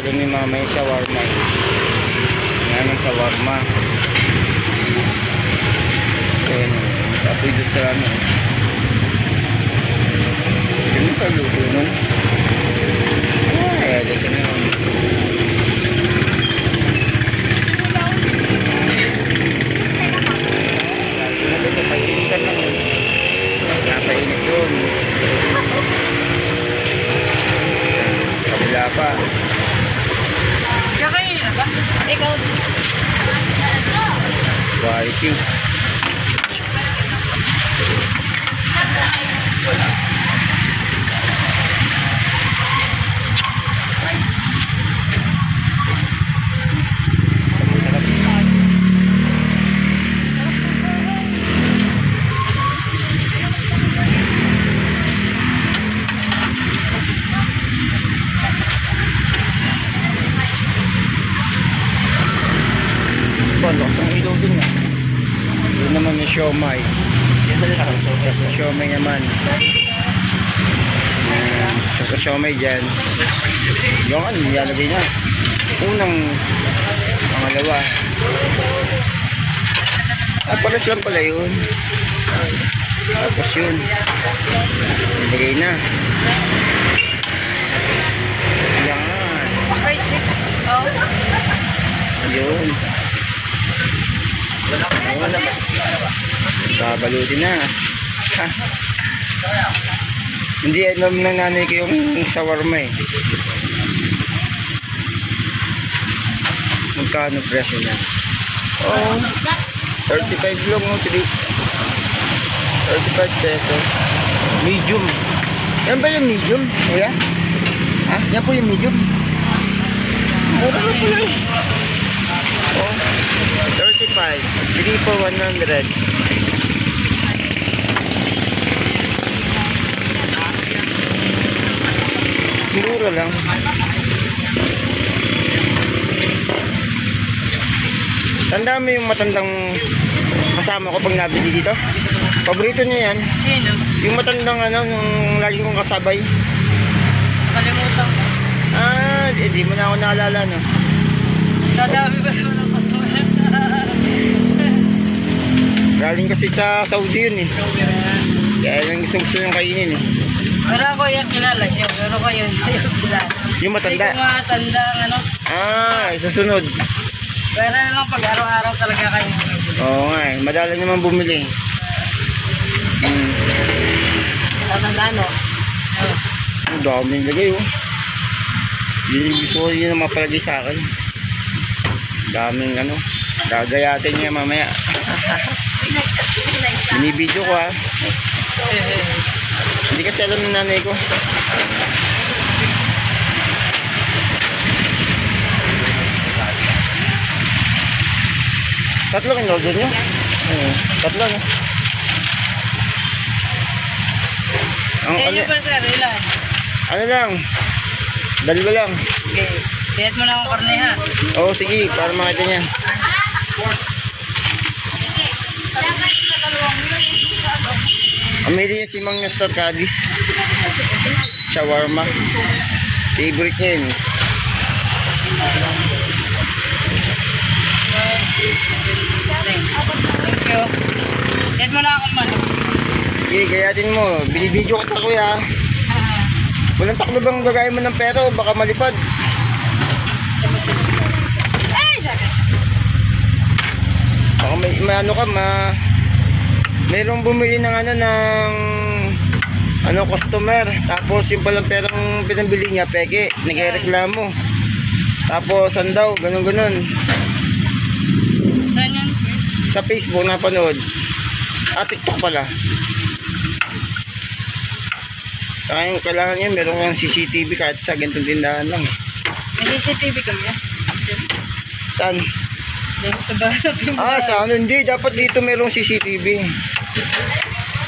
Alam ni mama yung shawarma. Yan ang shawarma. Ayan. Apoy doon sa ano. Ganun pa luto nun. Ay, alas na yun. Painitan lang yun. Napainit doon. Kabila pa. Kakainin na ba? Ikaw. Quality. Lakas ang ilaw dun na. Doon naman may siomay. Siomay naman. Sa siomay dyan. Yung ano, nilalagay na. Unang pangalawa. Pares lang pala yun. Tapos yun. Nilagay na. Yan. Oh. Yun. Babalutin na. Hindi alam ng nanay ko yung shawarma eh. Magkano presyo na? Oh, 35 lang, 35 pesos. Medium. Yan ba yung medium? Kuya? Ha? Yan po yung medium. Mura na po lang. Oh, 35. 3 for 100. Mura lang. Tanda mo yung matandang kasama ko pag nabili dito? Paborito niya yan. Sino? Yung matandang ano, yung lagi kong kasabay. Kalimutan ko. Di mo na ako naalala, no? Dadami ba naman ang pasunan? Galing kasi sa Saudi yun eh. Kaya lang gusto niyong kainin eh. Pero ako yung kilala niyo. Pero kayo yung kilala. Yung matanda? Hindi ko matanda ano. Susunod. Pero naman pag araw-araw talaga kayo. Oo nga eh. Madala naman bumili. Matanda no? Ang dami nilagay oh. Yun yung gusto ko yun na mapalagay sa akin. Daming ano. Gagayatin niya mamaya. Binibidyo ko ah. Hindi kasi alam ng nanay ko. Tatlo ang order nyo? Tatlo no? Yan pa sir, ilan? Ano lang? Dalawa lang. Okay. Tiyat mo na akong karne ha. Oo sige, para makita niya. Amili niya si Mang Nestor Cadiz. Shawarma. Favorite niya yun. Thank you. Tiyat mo na akong man. Sige, gayatin mo. Binibidyo ka kuya. Walang taklo bang gagawin mo ng pera o baka malipad? Baka may ano ka, mayroong bumili ng customer. Tapos yung palang perang pinambili niya, peke, nagreklamo. Tapos saan daw, ganun. Saan yan? Sa Facebook napanood. TikTok pala. Kaya yung kailangan niya, meron kang CCTV kahit sa ganitong tindahan lang. May CCTV kami yan. Saan? Sa bahay. Sa ano? Hindi, dapat dito merong CCTV.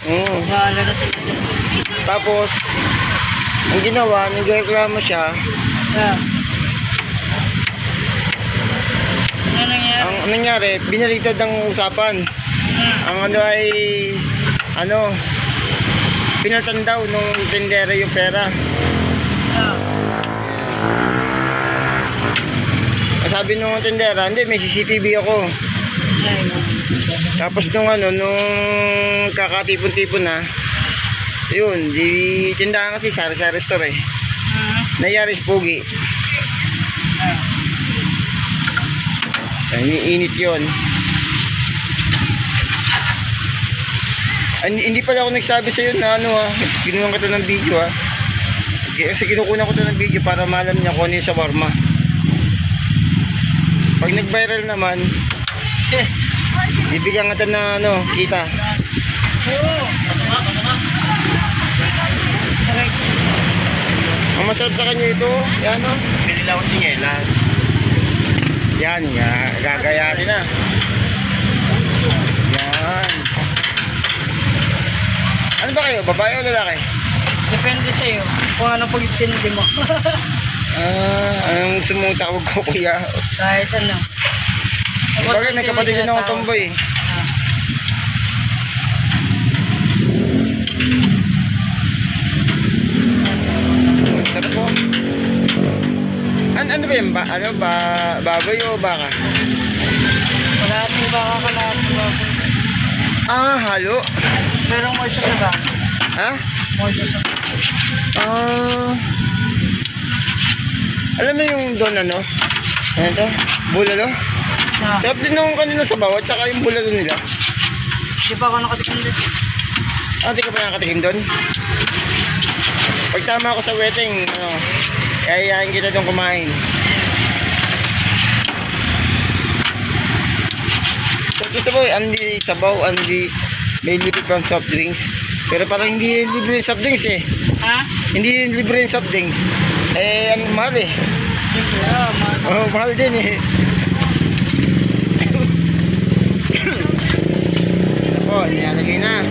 Oo. Wala na sila. Tapos, ang ginawa, nagreklamo siya. Ano nangyari? Ang nangyari, binalitad ang usapan. Ang ano ay, pinalitan daw nung tindera yung pera. Sabi nung tendera, hindi, may CCTV ako. Tapos nung kakatipon-tipon na, yun, di tindahan kasi sari-sari store eh. Nangyari sa Pugi. Init yun. Hindi pala ako nagsabi sa'yo na ginuha kita ng video Kasi kinukunan ko ito ng video para malam niya kung ano yung shawarma. Pag nag-viral naman, bibigyan kita na kita. Ang masarap sa kanya ito, yan pinili akong tsinelas. Yan, gagayatin na. Yan. Ano ba kayo? Babae o lalaki? Depende sa'yo kung anong pag-intindi mo. Anong gusto mong tawag ko, kuya? Kahit ano. Bakit nagkapatid din akong tomboy? Sarap po. Ano ba yan? Baboy o baka? Kalahati baka, kalahati baboy. Halo. Pero more siya sa baka. Ha? More siya sa baka. Alam mo yung doon ano to? Bulalo? Sarap din nung kanina sa bawat tsaka yung bulalo nila. Di pa ako nakatikim din. Di ka pa nakatikim doon? Pag tama ako sa wedding, yayayain kita doon kumain. So, gusto mo, andi sabaw, andi may libre pang soft drinks. Pero parang hindi libre yung soft drinks eh. Ha? Hindi libre yung soft drinks. Mahal eh. Siyempre, mahal. Mahal din eh. Ako, nilalagay na.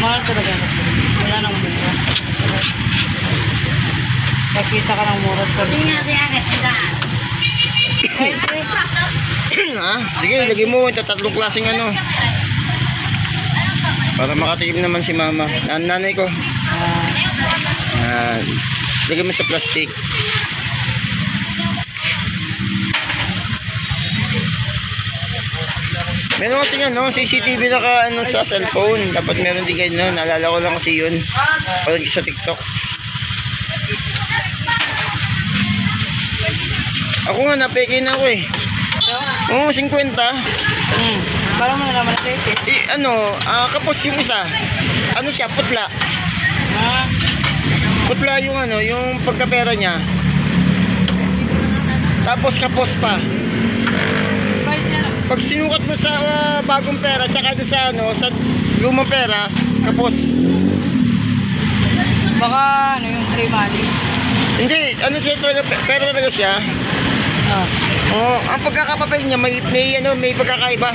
Mahal talaga. Wala nang bunda. Nakita ka ng muras pag... Sige, lagay mo ito tatlong klaseng para makatikim naman si mama. Nanay ko. Lagay mo sa plastic. Meron kasi CCTV naka sa cellphone. Dapat meron din kayo naalala ko lang kasi yun. Pag sa TikTok. Ako nga napeke na ako eh. Oo, 50. Parang mo nalaman na tayo eh. Kapos yung isa. Ano siya, putla. Putla yung yung pagkapera niya. Tapos kapos pa. Pag sinukat mo sa bagong pera tsaka sa sa lumang pera, kapos. Baka yung free money. Hindi, siya talaga, pera talaga siya. Ang pagkakapapel niya may pagkakaiba.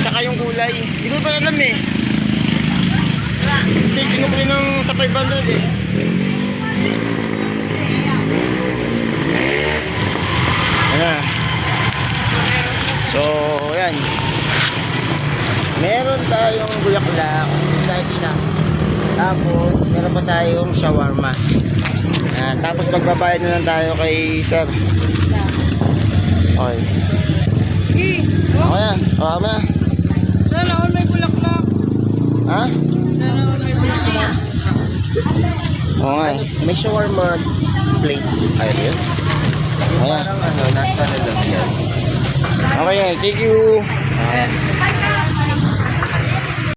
Tsaka yung kulay. Hindi ko pa alam eh. Kasi sinukli ng sa 500 eh. Ayan. So, ayan. Meron tayong bulaklak. Tapos, meron pa tayong shawarma. Ayan. Tapos, magbabayad na lang tayo kay sir. Okay. Okay na. Okay na. Sana all may bulaklak. Ha? Sana all may bulaklak. Okay. May shawarma plates. Ayun. Ayan. Parang nasa lalagyan. Okay, thank you.